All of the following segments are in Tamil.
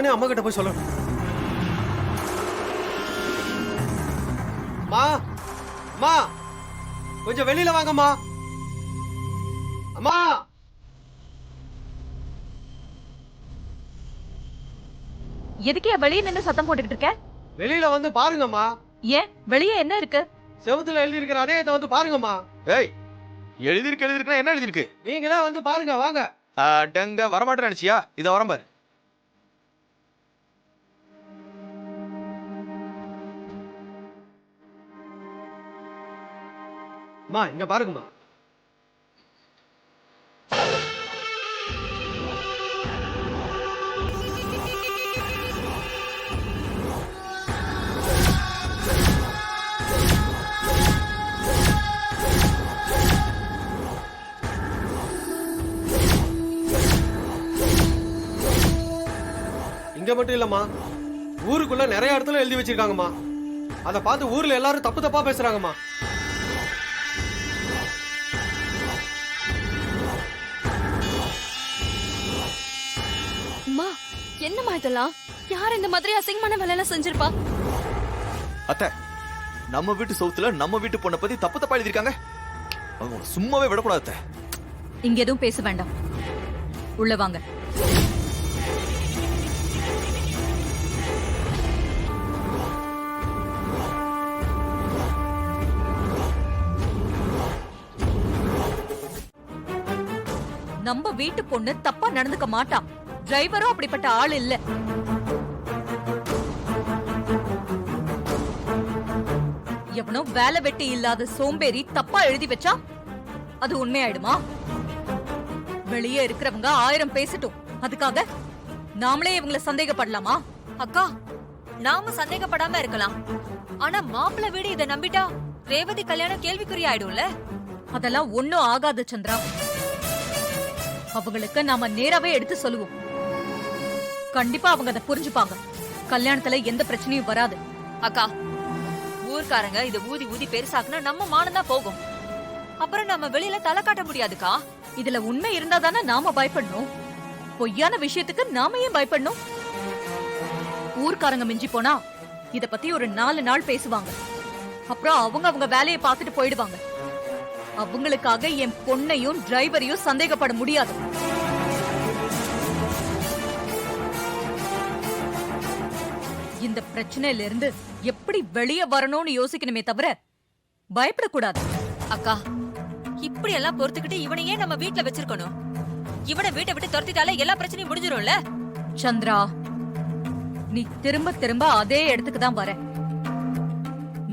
நானே அம்மா கிட்ட போய் சொல்லணும். அம்மா அம்மா கொஞ்சம் வெளியில வாங்கம்மா. அம்மா எதுக்கே வெளியே நின்று சத்தம் போட்டுக்கிட்டு இருக்க? வெளியில வந்து பாருங்கம்மா. ஏன் வெளியே என்ன இருக்கு? செவுத்துல எழுதி இருக்கிற அதே இதை வந்து பாருங்கம்மா. ஏய், எழுதிருக்கு என்ன எழுதிருக்கு? நீங்க தான் வந்து பாருங்க வாங்க. டங்க வரமாட்டேன்னு நினைச்சியா? இதை வரேன் பாரு. அம்மா இங்க பாருங்கம்மா. இங்க மட்டும் இல்லம்மா, ஊருக்குள்ள நிறைய இடத்துல எழுதி வச்சிருக்காங்கம்மா. அதை பார்த்து ஊர்ல எல்லாரும் தப்பு தப்பா பேசுறாங்கம்மா. அம்மா என்னம்மா இதெல்லாம்? யார் இந்த மாதிரி அசிங்கமான வேலை எல்லாம் செஞ்சிருப்பா? அத்தை, நம்ம வீட்டு சவுத்துல நம்ம வீட்டு பொண்ணை பத்தி தப்பு தப்பா எழுதிருக்காங்க. அவங்க சும்மாவே விடக்கூடாது அத்தை. இங்க எதுவும் பேச வேண்டாம், உள்ள வாங்க. நம்ம வீட்டு பொண்ணு தப்பா நடந்துக்க மாட்டான். டிரைவரும் அப்படிப்பட்ட ஆள் இல்ல. எவனோ வேலை வெட்டி இல்லாத சோம்பேறி தப்பா எழுதி வச்சா அது உண்மையாயிடுமா? வெளியே இருக்கிறவங்க 1000 பேசட்டும், அதுக்காக நாமளே இவங்களை சந்தேகப்படலாமா? அக்கா, நாம சந்தேகப்படாம இருக்கலாம். ஆனா மாப்பிள்ளை வீடு இதை நம்பிட்டா ரேவதி கல்யாணம் கேள்விக்குறி ஆயிடும்ல. அதெல்லாம் ஒண்ணும் ஆகாது சந்திரா. அவங்களுக்கு நாம நேராவே எடுத்து சொல்லுவோம். கண்டிப்பா அவங்க அதை புரிஞ்சுப்பாங்க. கல்யாணத்துல எந்த பிரச்சனையும் வராது. அக்கா, ஊர்க்காரங்க இதை ஊதி ஊதி பெருசாக்குனா நம்ம மானம் தான் போகும். அப்புறம் நம்ம வெளியில தலை காட்ட முடியாதுக்கா. இதுல உண்மை இருந்தா தானே நாம பயப்படணும். பொய்யான விஷயத்துக்கு நாம ஏன் பயப்படணும்? ஊர்க்காரங்க மிஞ்சி போனா இத பத்தி ஒரு 4 நாள் பேசுவாங்க. அப்புறம் அவங்க வேலையை பார்த்துட்டு போயிடுவாங்க. அவங்களுக்காக என் பொண்ணையும் டிரைவரையும் சந்தேகப்பட முடியாது. இந்த பிரச்சனையில இருந்து எப்படி வெளியே வரணும்னு யோசிக்கணுமே தவிர பயப்படக்கூடாது. அக்கா, இப்படி எல்லாம் பொறுத்துக்கிட்டு இவனையே நம்ம வீட்டுல வச்சிருக்கணும். இவனை வீட்டை விட்டு துரத்திட்டாலே எல்லா பிரச்சனையும் முடிஞ்சிடும்ல. சந்திரா, நீ திரும்ப திரும்ப அதே இடத்துக்கு தான் வர.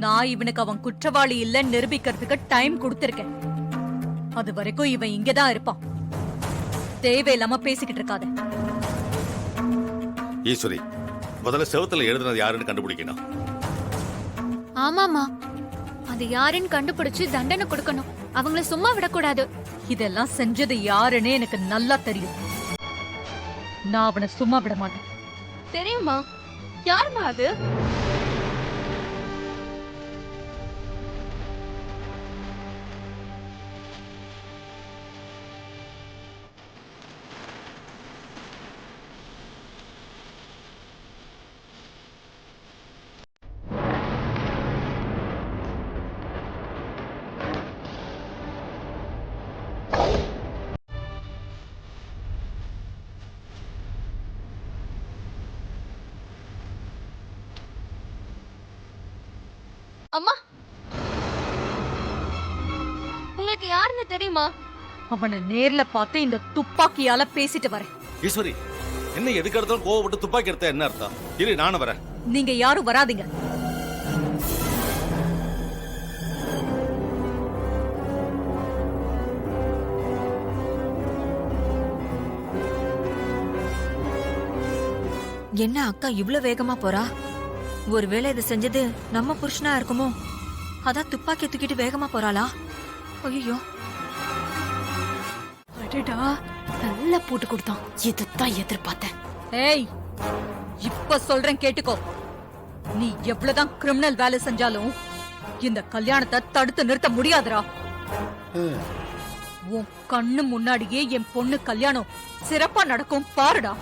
நான் இவனுக்கு அவன் குற்றவாளி இல்ல நிரூபிக்கிறதுக்கு டைம் கொடுத்திருக்கேன். அது வரைக்கும் இவன் இங்கதான் இருப்பான். தேவையில்லாம பேசிக்கிட்டு இருக்காத. ஈஸ்வரி, முதல்ல செவத்துல எழுதுனது யாருன்னு கண்டுபிடிக்கணும். ஆமாமா, அது யாருன்னு கண்டுபிடிச்சு தண்டனை கொடுக்கணும். அவங்கள சும்மா விடக்கூடாது. இதெல்லாம் செஞ்சது யாருன்னு எனக்கு நல்லா தெரியும். நான் அவனை சும்மா விட மாட்டேன். தெரியுமா? யாருமா அது? அம்மா, உங்களுக்கு யாருன்னு தெரியுமா? அவனை நேர்ல பார்த்து இந்த துப்பாக்கியால பேசிட்டு வரேன். ஈஸ்வரி, என்ன எதுக்கு எடுத்தாலும் கோவப்பட்டு துப்பாக்கி எடுத்தா என்ன அர்த்தம்? இரு, நானும் வரேன். நீங்க யாரும் வராதீங்க. என்ன அக்கா இவ்ளோ வேகமா போறா? ஒருவேளை இதை செஞ்சது நம்ம புருஷனா இருக்குமோ? அதான் துப்பாக்கி தூக்கிட்டு வேகமா போறாளா? ஐயோ, அடடா, நல்லா போட்டு கொடுத்தான். இதுதான் எதிர்பார்த்தேன். ஏய், இப்ப சொல்றேன் கேட்டுக்கோ. நீ எவ்வளவுதான் கிரிமினல் வேலை செஞ்சாலும் இந்த கல்யாணத்தை தடுத்து நிறுத்த முடியாதுடா. உன் கண்ணு முன்னாடியே என் பொண்ணு கல்யாணம் சிறப்பா நடக்கும் பாருடா.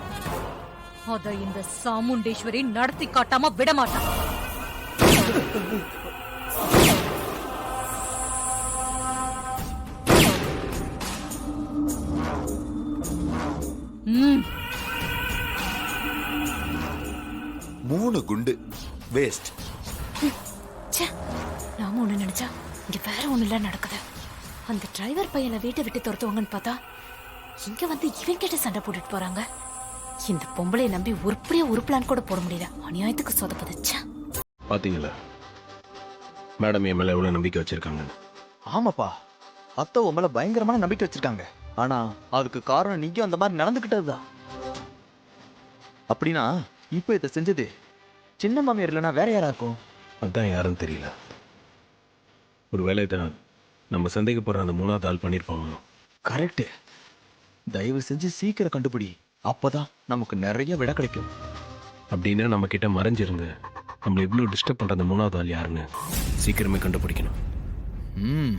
அத இந்த சாமுண்டேஸ்வரி நடத்தி காட்டாம விட மாட்டான். ம், 3 குண்டு வேஸ்ட். ச்சே, நாம ஒண்ணு நினைச்சா இங்க வேற ஒண்ணு இல்ல நடக்குது. அந்த டிரைவர் பையனை வீட்டை விட்டு துரத்துவாங்கன்னு பார்த்தா இங்க வந்து இவன் கிட்ட சண்டை போட்டுட்டு போறாங்க. இந்த பொம்பளைய நம்பி உருப்படியா ஒரு பிளான் கூட போட முடியல. அநியாயத்துக்கு சொதப்பது. ச்சே. பாத்தீங்களா மேடம் என் மேல எவ்வளவு நம்பிக்கை வச்சிருக்காங்க. ஆமாப்பா, அத்தை உன் மேல பயங்கரமான நம்பிக்கை வச்சிருக்காங்க. ஆனா அதுக்கு காரணம் நீங்க அந்த மாதிரி நடந்துக்கிட்டதுதான். அப்படின்னா இப்ப இதை செஞ்சது சின்ன மாமியார் இல்லைன்னா வேற யாரா இருக்கும்? அதான் யாருன்னு தெரியல. ஒரு வேலை தான் நம்ம சந்தேகப்படுற அந்த 3வது ஆள் பண்ணிருப்பாங்க. கரெக்ட். தயவு செஞ்சு சீக்கிரம் கண்டுபிடி. அப்பதான் நமக்கு நிறைய விட கிடைக்கும். அப்படின்னா நம்ம கிட்ட மறைஞ்சிருங்க. நம்மள இவ்வளவு டிஸ்டர்ப் பண்ற அந்த 3வது ஆள் யாருன்னு சீக்கிரமே கண்டுபிடிக்கணும். ம்